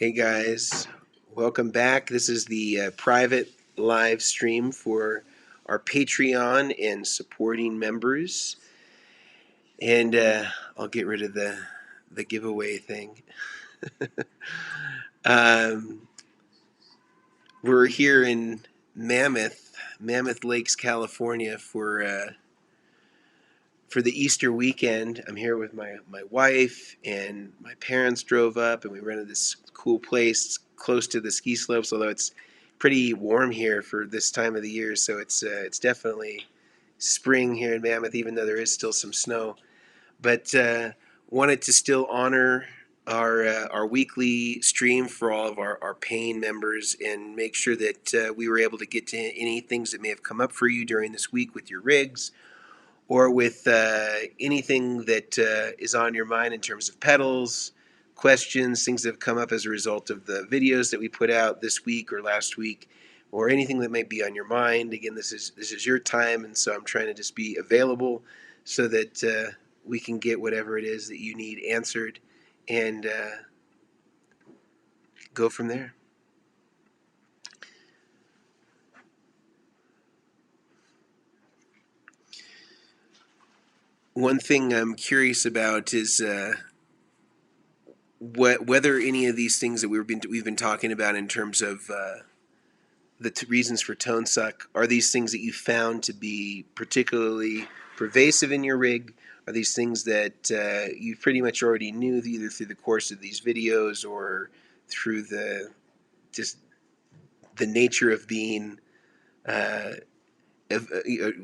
Hey guys, welcome back. This is the private live stream for our Patreon and supporting members. And I'll get rid of the giveaway thing. um, we're here in Mammoth Lakes, California for the Easter weekend. I'm here with my wife, and my parents drove up, and we rented this cool place close to the ski slopes, although it's pretty warm here for this time of the year, so it's definitely spring here in Mammoth, even though there is still some snow. But wanted to still honor our weekly stream for all of our paying members and make sure that we were able to get to any things that may have come up for you during this week with your rigs or with anything that is on your mind in terms of pedals, questions, things that have come up as a result of the videos that we put out this week or last week, or anything that might be on your mind. Again, this is your time, and so I'm trying to just be available so that we can get whatever it is that you need answered and go from there. One thing I'm curious about is whether any of these things that we've been talking about in terms of the reasons for tone suck are these things that you found to be particularly pervasive in your rig? Are these things that you pretty much already knew either through the course of these videos or through the just the nature of being uh,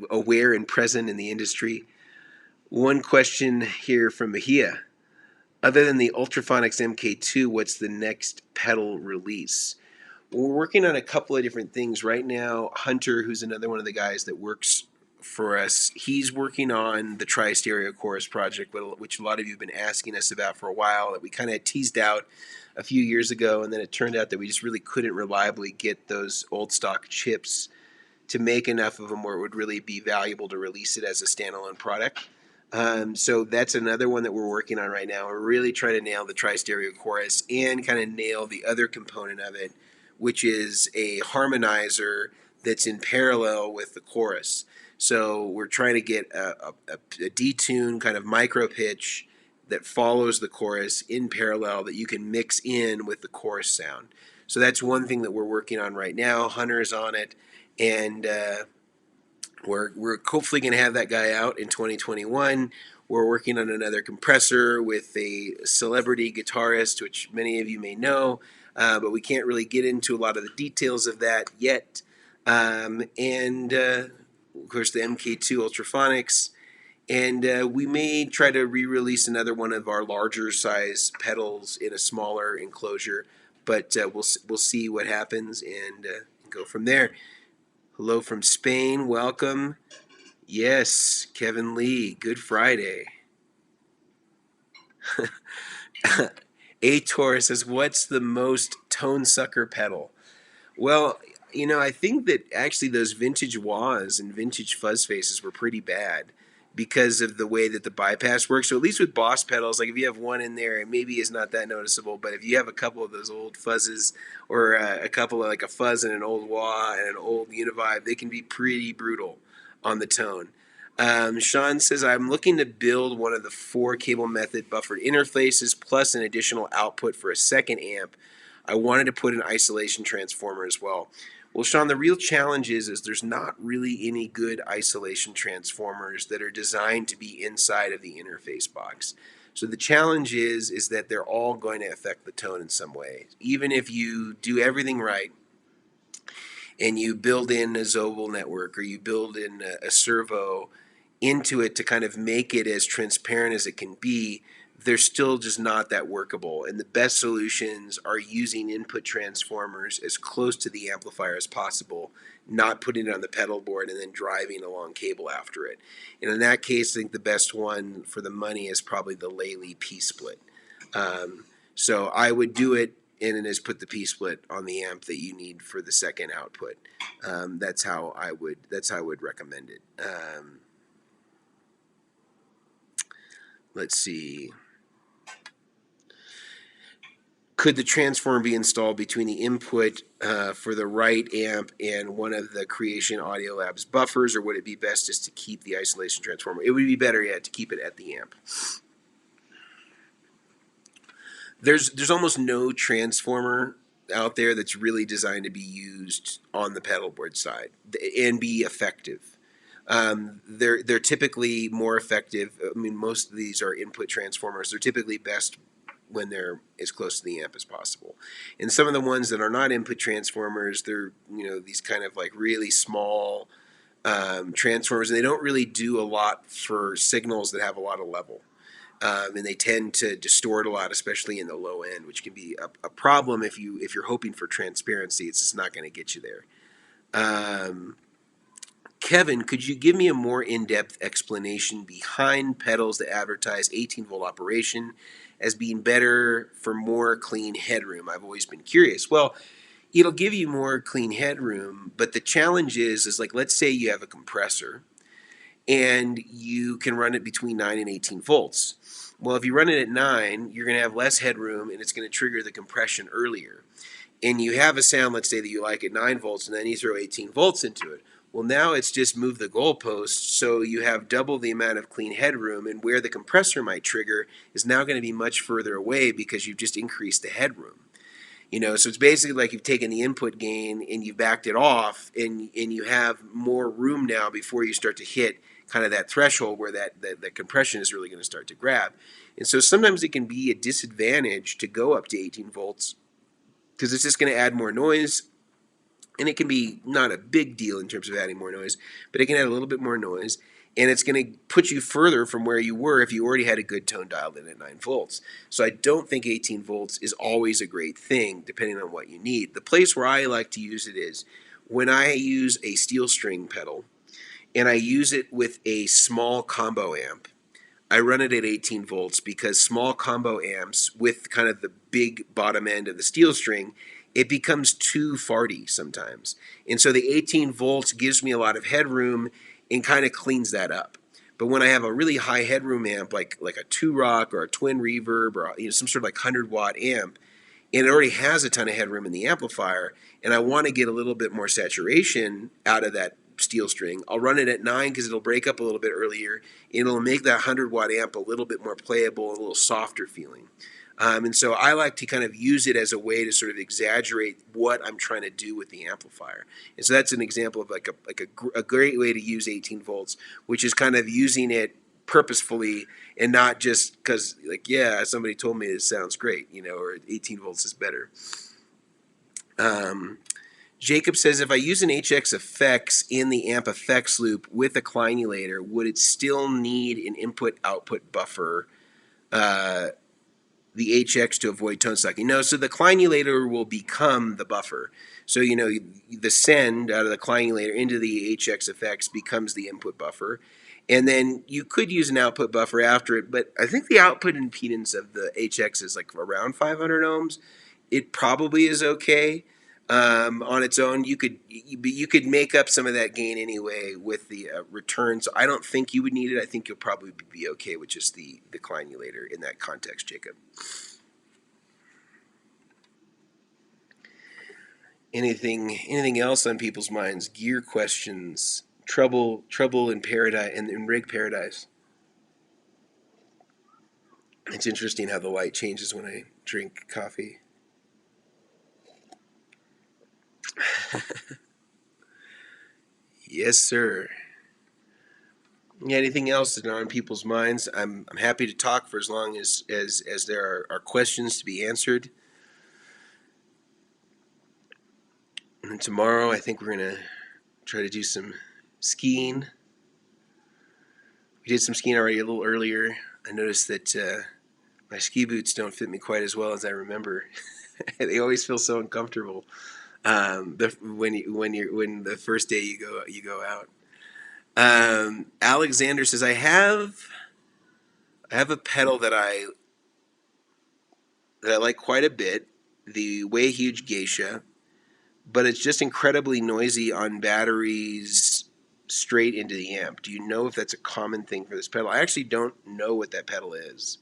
aware and present in the industry? One question here from Mahia. Other than the Ultraphonics MK2, what's the next pedal release? We're working on a couple of different things right now. Hunter, who's another one of the guys that works for us, he's working on the Tri-Stereo Chorus project, which a lot of you have been asking us about for a while, that we kind of teased out a few years ago, and then it turned out that we just really couldn't reliably get those old stock chips to make enough of them where it would really be valuable to release it as a standalone product. So that's another one that we're working on right now. We're really trying to nail the Tri-Stereo Chorus and kind of nail the other component of it, which is a harmonizer that's in parallel with the chorus. So we're trying to get a detune kind of micro pitch that follows the chorus in parallel that you can mix in with the chorus sound. So that's one thing that we're working on right now. Hunter's on it, and we're hopefully going to have that guy out in 2021. We're working on another compressor with a celebrity guitarist, which many of you may know, but we can't really get into a lot of the details of that yet. And of course, the MK2 Ultraphonics. And we may try to re-release another one of our larger size pedals in a smaller enclosure, but we'll see what happens and go from there. Hello from Spain. Welcome. Yes, Kevin Lee. Good Friday. A Taurus says, "What's the most tone sucker pedal?" Well, I think that actually those vintage wahs and vintage fuzz faces were pretty bad because of the way that the bypass works. So at least with Boss pedals, like if you have one in there, it maybe is not that noticeable. But if you have a couple of those old fuzzes, or a couple of like a fuzz and an old wah and an old Univibe, they can be pretty brutal on the tone. Sean says, I'm looking to build one of the 4 cable method buffered interfaces plus an additional output for a second amp. I wanted to put an isolation transformer as well. Well, Sean, the real challenge is there's not really any good isolation transformers that are designed to be inside of the interface box. So the challenge is that they're all going to affect the tone in some way. Even if you do everything right and you build in a Zobel network or you build in a servo into it to kind of make it as transparent as it can be, they're still just not that workable. And the best solutions are using input transformers as close to the amplifier as possible, not putting it on the pedal board and then driving a long cable after it. And in that case, I think the best one for the money is probably the Lely P-split. So I would do it and then just put the P-split on the amp that you need for the second output. That's how I would recommend it. Let's see. could the transformer be installed between the input for the right amp and one of the Creation Audio Labs buffers, or would it be best just to keep the isolation transformer? It would be better yet to keep it at the amp. There's almost no transformer out there that's really designed to be used on the pedal board side and be effective. They're typically more effective. I mean, most of these are input transformers. They're typically best when they're as close to the amp as possible. And some of the ones that are not input transformers, they're these kind of like really small transformers, and they don't really do a lot for signals that have a lot of level. And they tend to distort a lot, especially in the low end, which can be a problem if you're hoping for transparency. It's just not going to get you there. Kevin, could you give me a more in-depth explanation behind pedals that advertise 18-volt operation as being better for more clean headroom? I've always been curious. Well, it'll give you more clean headroom, but the challenge is like, let's say you have a compressor and you can run it between 9 and 18 volts. Well, if you run it at 9, you're going to have less headroom and it's going to trigger the compression earlier. And you have a sound, let's say, that you like at 9 volts, and then you throw 18 volts into it. Well, now it's just moved the goalpost, so you have double the amount of clean headroom, and where the compressor might trigger is now going to be much further away because you've just increased the headroom. So it's basically like you've taken the input gain and you've backed it off, and you have more room now before you start to hit kind of that threshold where that compression is really going to start to grab. And so sometimes it can be a disadvantage to go up to 18 volts because it's just going to add more noise, and it can be not a big deal in terms of adding more noise, but it can add a little bit more noise, and it's going to put you further from where you were if you already had a good tone dialed in at 9 volts. So I don't think 18 volts is always a great thing, depending on what you need. The place where I like to use it is when I use a steel string pedal, and I use it with a small combo amp. I run it at 18 volts because small combo amps with kind of the big bottom end of the steel string, it becomes too farty sometimes. And so the 18 volts gives me a lot of headroom and kind of cleans that up. But when I have a really high headroom amp like a 2-rock or a twin reverb or some sort of like 100-watt amp, and it already has a ton of headroom in the amplifier, and I want to get a little bit more saturation out of that steel string, I'll run it at 9 because it'll break up a little bit earlier. It'll make that 100-watt amp a little bit more playable, a little softer feeling. And so I like to kind of use it as a way to sort of exaggerate what I'm trying to do with the amplifier. And so that's an example of a great way to use 18 volts, which is kind of using it purposefully and not just because, like, yeah, somebody told me this sounds great, or 18 volts is better. Jacob says, if I use an HX effects in the amp effects loop with a clinulator, would it still need an input-output buffer, the HX, to avoid tone sucking? No, so the clinulator will become the buffer. So, the send out of the clinulator into the HX effects becomes the input buffer. And then you could use an output buffer after it, but I think the output impedance of the HX is like around 500 ohms. It probably is okay. On its own, you could make up some of that gain anyway with the return. So I don't think you would need it. I think you'll probably be okay with just the clinulator in that context, Jacob. Anything else on people's minds? Gear questions, trouble in paradise and in rig paradise. It's interesting how the light changes when I drink coffee. Yes, sir. Yeah, anything else that are on people's minds? I'm happy to talk for as long as there are questions to be answered. And tomorrow, I think we're gonna try to do some skiing. We did some skiing already a little earlier. I noticed that my ski boots don't fit me quite as well as I remember. They always feel so uncomfortable when the first day you go out. Alexander says, I have a pedal that I like quite a bit, the Way Huge Geisha, but it's just incredibly noisy on batteries straight into the amp. Do you know if that's a common thing for this pedal? I actually don't know what that pedal is.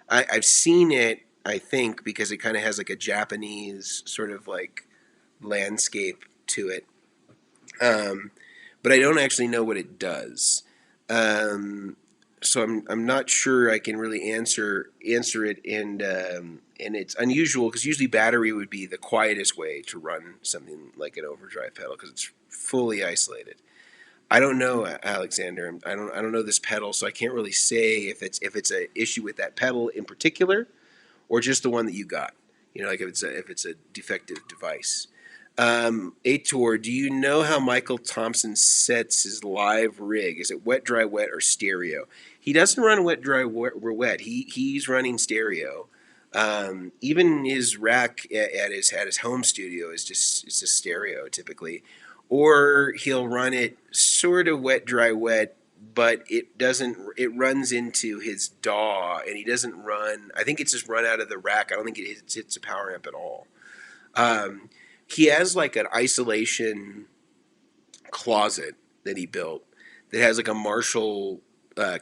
I've seen it I think, because it kind of has like a Japanese sort of like landscape to it. Um, but I don't actually know what it does. Um, so I'm not sure I can really answer it, and it's unusual because usually battery would be the quietest way to run something like an overdrive pedal because it's fully isolated. I don't know, Alexander. I don't know this pedal, so I can't really say if it's an issue with that pedal in particular or just the one that you got. You know, like if it's a defective device. Ator, do you know how Michael Thompson sets his live rig? Is it wet, dry, wet, or stereo? He doesn't run wet, dry, wet. He's running stereo. Even his rack at his home studio is just it's a stereo typically, or he'll run it sort of wet, dry, wet, but it doesn't. It runs into his DAW, and he doesn't run. I think it's just run out of the rack. I don't think it hits a power amp at all. Um, he has like an isolation closet that he built that has like a Marshall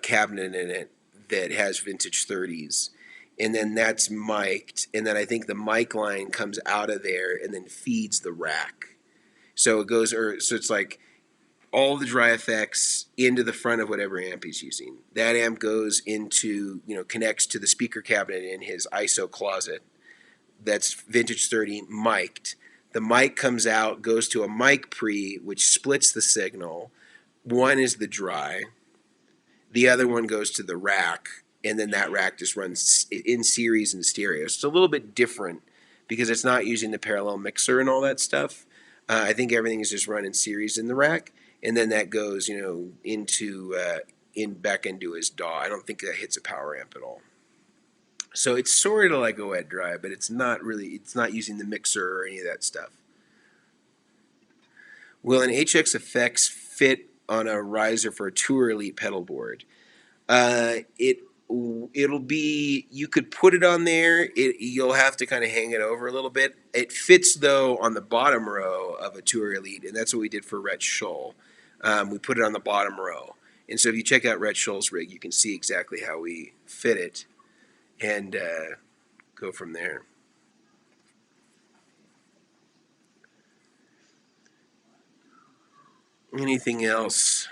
cabinet in it that has vintage 30s. And then that's mic'd. And then I think the mic line comes out of there and then feeds the rack. So it goes, or so it's like all the dry effects into the front of whatever amp he's using. That amp goes into, connects to the speaker cabinet in his ISO closet that's vintage 30 mic'd. The mic comes out, goes to a mic pre, which splits the signal. One is the dry, the other one goes to the rack, and then that rack just runs in series and stereo. So it's a little bit different because it's not using the parallel mixer and all that stuff. I think everything is just run in series in the rack, and then that goes, into back into his DAW. I don't think that hits a power amp at all. So it's sort of like a wet dry, but it's not really. It's not using the mixer or any of that stuff. Will an HX Effects fit on a riser for a Tour Elite pedal board? It'll be, you could put it on there. You'll have to kind of hang it over a little bit. It fits though on the bottom row of a Tour Elite, and that's what we did for Rhett Scholl. We put it on the bottom row, and so if you check out Rhett Scholl's rig, you can see exactly how we fit it, and go from there. Anything else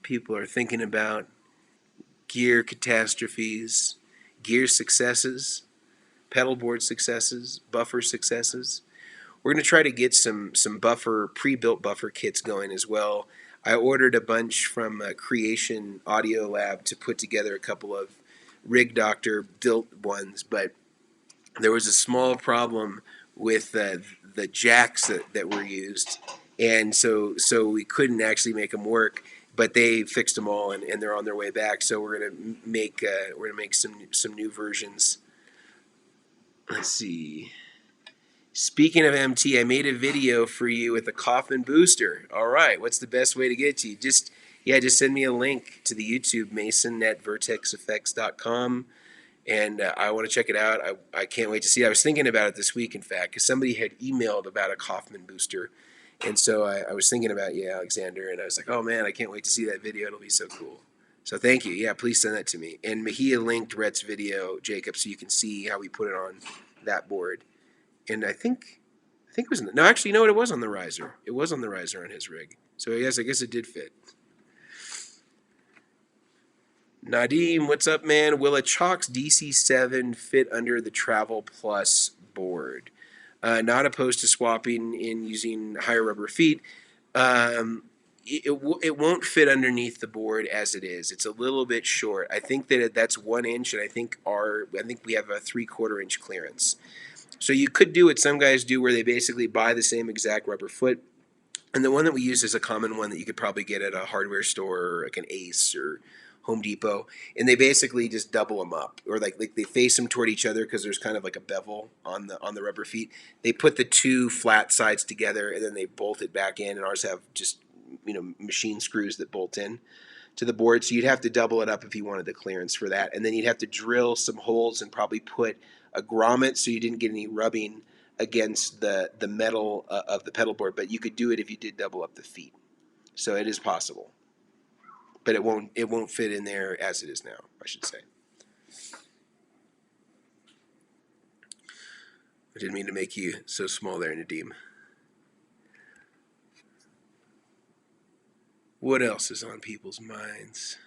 people are thinking about? Gear catastrophes, gear successes, pedal board successes, buffer successes. We're going to try to get some buffer, pre-built buffer kits going as well. I ordered a bunch from Creation Audio Lab to put together a couple of Rig Doctor built ones, but there was a small problem with the jacks that were used, and so we couldn't actually make them work. But they fixed them all, and they're on their way back. So we're gonna make some new versions. Let's see. Speaking of MT, I made a video for you with a Kaufman booster. All right, what's the best way to get to you? Just send me a link to the YouTube Mason at vertexeffects.com, and I want to check it out. I can't wait to see it. I was thinking about it this week, in fact, because somebody had emailed about a Kaufman booster, and so I was thinking about you, Alexander, and I was like, oh man, I can't wait to see that video. It'll be so cool. So thank you. Yeah, please send that to me. And Mejia linked Rhett's video, Jacob, so you can see how we put it on that board. And I think it was no, actually, no, it was on the riser. It was on the riser on his rig. So yes, I guess it did fit. Nadim, what's up, man? Will a Chalks DC7 fit under the Travel Plus board? Not opposed to swapping in using higher rubber feet. It won't fit underneath the board as it is. It's a little bit short. I think that's 1 inch, and I think we have a 3/4 inch clearance. So you could do what some guys do, where they basically buy the same exact rubber foot. And the one that we use is a common one that you could probably get at a hardware store, like an Ace or Home Depot. And they basically just double them up, or like they face them toward each other because there's kind of like a bevel on the rubber feet. They put the two flat sides together and then they bolt it back in. And ours have just machine screws that bolt in to the board. So you'd have to double it up if you wanted the clearance for that. And then you'd have to drill some holes and probably put a grommet so you didn't get any rubbing against the metal of the pedal board. But you could do it if you did double up the feet. So it is possible. But it won't fit in there as it is now, I should say. I didn't mean to make you so small there, Nadim. What else is on people's minds?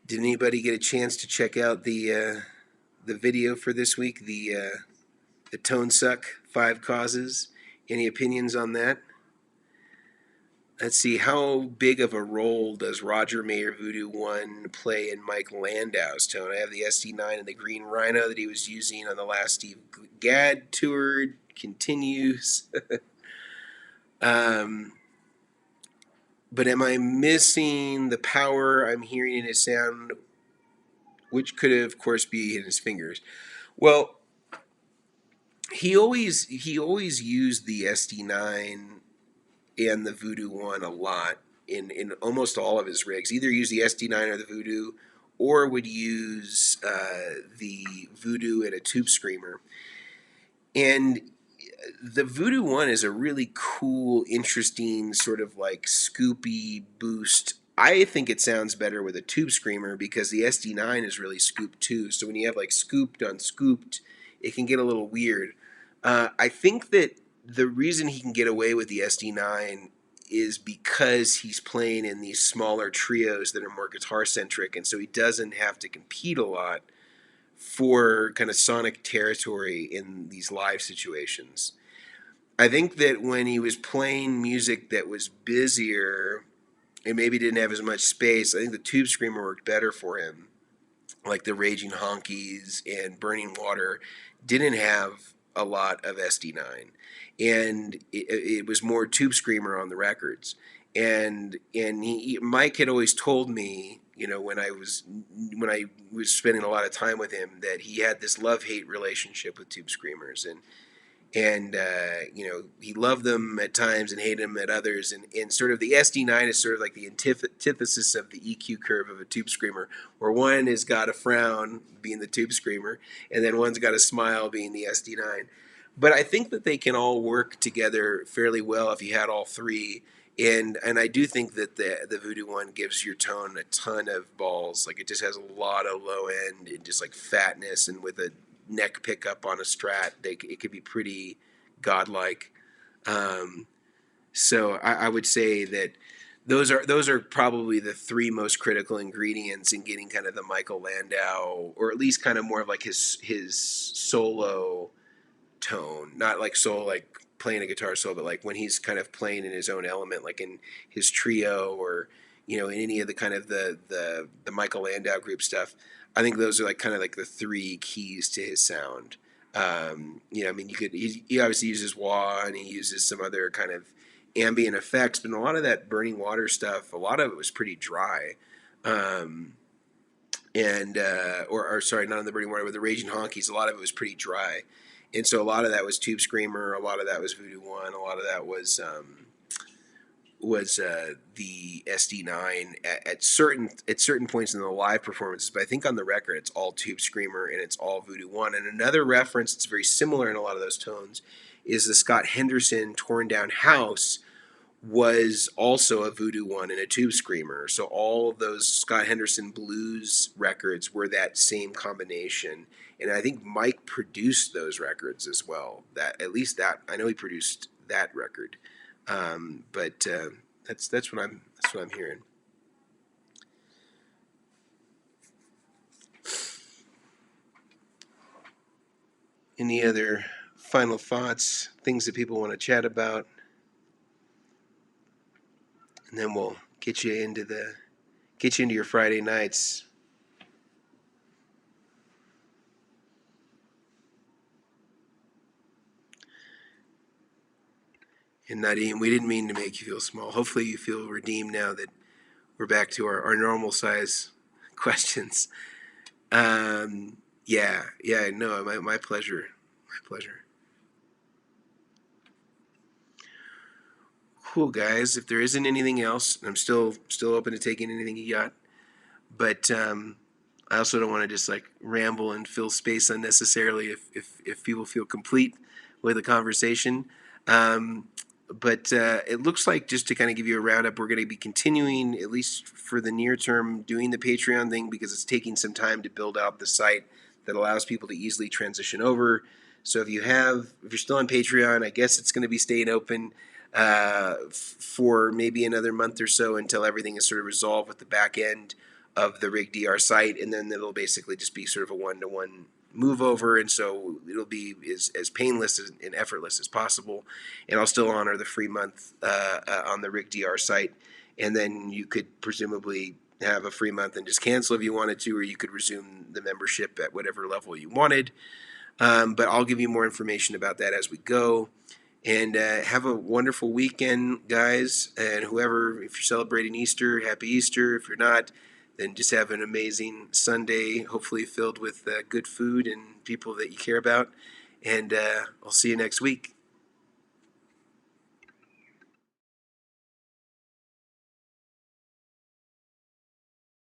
Did anybody get a chance to check out the video for this week? The Tone Suck 5 Causes. Any opinions on that? Let's see, how big of a role does Roger Mayer Voodoo 1 play in Mike Landau's tone? I have the SD9 and the Green Rhino that he was using on the last Steve Gadd tour. Continues. um, but am I missing the power I'm hearing in his sound, which could, of course, be in his fingers? Well, he always used the SD9 and the Voodoo 1 a lot in almost all of his rigs. Either use the SD9 or the Voodoo, or would use the Voodoo and a Tube Screamer. And the Voodoo 1 is a really cool, interesting, sort of like scoopy boost. I think it sounds better with a Tube Screamer because the SD9 is really scooped too. So when you have like scooped on scooped, it can get a little weird. I think that the reason he can get away with the SD9 is because he's playing in these smaller trios that are more guitar centric, and so he doesn't have to compete a lot for kind of sonic territory in these live situations. I think that when he was playing music that was busier and maybe didn't have as much space, I think the Tube Screamer worked better for him. Like the Raging Honkies and Burning Water didn't have a lot of SD9, and it was more Tube Screamer on the records. And Mike had always told me, when I was spending a lot of time with him, that he had this love-hate relationship with Tube Screamers, and he loved them at times and hated them at others, and sort of the SD9 is sort of like the antithesis of the EQ curve of a Tube Screamer, where one has got a frown being the Tube Screamer, and then one's got a smile being the SD9. But I think that they can all work together fairly well if you had all three. And I do think that the Voodoo 1 gives your tone a ton of balls. Like, it just has a lot of low end and just like fatness, and with a neck pickup on a Strat, it could be pretty godlike. Um, so I would say that those are probably the three most critical ingredients in getting kind of the Michael Landau, or at least kind of more of like his solo tone, not like solo like playing a guitar solo, but like when he's kind of playing in his own element, like in his trio, or in any of the kind of the Michael Landau group stuff. I think those are like kind of like the three keys to his sound. I mean, he obviously uses wah, and he uses some other kind of ambient effects, but a lot of that Burning Water stuff, a lot of it was pretty dry. Um, and or sorry, not on the Burning Water, but the Raging Honkies, a lot of it was pretty dry, and so a lot of that was Tube Screamer, a lot of that was Voodoo 1, a lot of that was the SD9 at certain points in the live performances. But I think on the record it's all Tube Screamer and it's all Voodoo 1. And another reference that's very similar in a lot of those tones is the Scott Henderson Torn Down House was also a Voodoo 1 and a Tube Screamer. So all of those Scott Henderson blues records were that same combination. And I think Mike produced those records as well. That, at least that, I know he produced that record. But that's what I'm hearing. Any other final thoughts, things that people want to chat about, and then we'll get you into your Friday nights. And Nadim, we didn't mean to make you feel small. Hopefully you feel redeemed now that we're back to our normal size questions. Yeah, no, my pleasure. My pleasure. Cool, guys. If there isn't anything else, I'm still open to taking anything you got. But I also don't want to just like ramble and fill space unnecessarily if people feel complete with the conversation. Um, But it looks like, just to kind of give you a roundup, we're going to be continuing, at least for the near term, doing the Patreon thing because it's taking some time to build out the site that allows people to easily transition over. So if you're still on Patreon, I guess it's going to be staying open for maybe another month or so until everything is sort of resolved with the back end of the RigDR site, and then it'll basically just be sort of a one-to-one move over, and so it'll be as painless and effortless as possible. And I'll still honor the free month on the RigDR site, and then you could presumably have a free month and just cancel if you wanted to, or you could resume the membership at whatever level you wanted. But I'll give you more information about that as we go. And have a wonderful weekend, guys. And whoever, if you're celebrating Easter, happy Easter. If you're not, then just have an amazing Sunday, hopefully filled with good food and people that you care about. And I'll see you next week.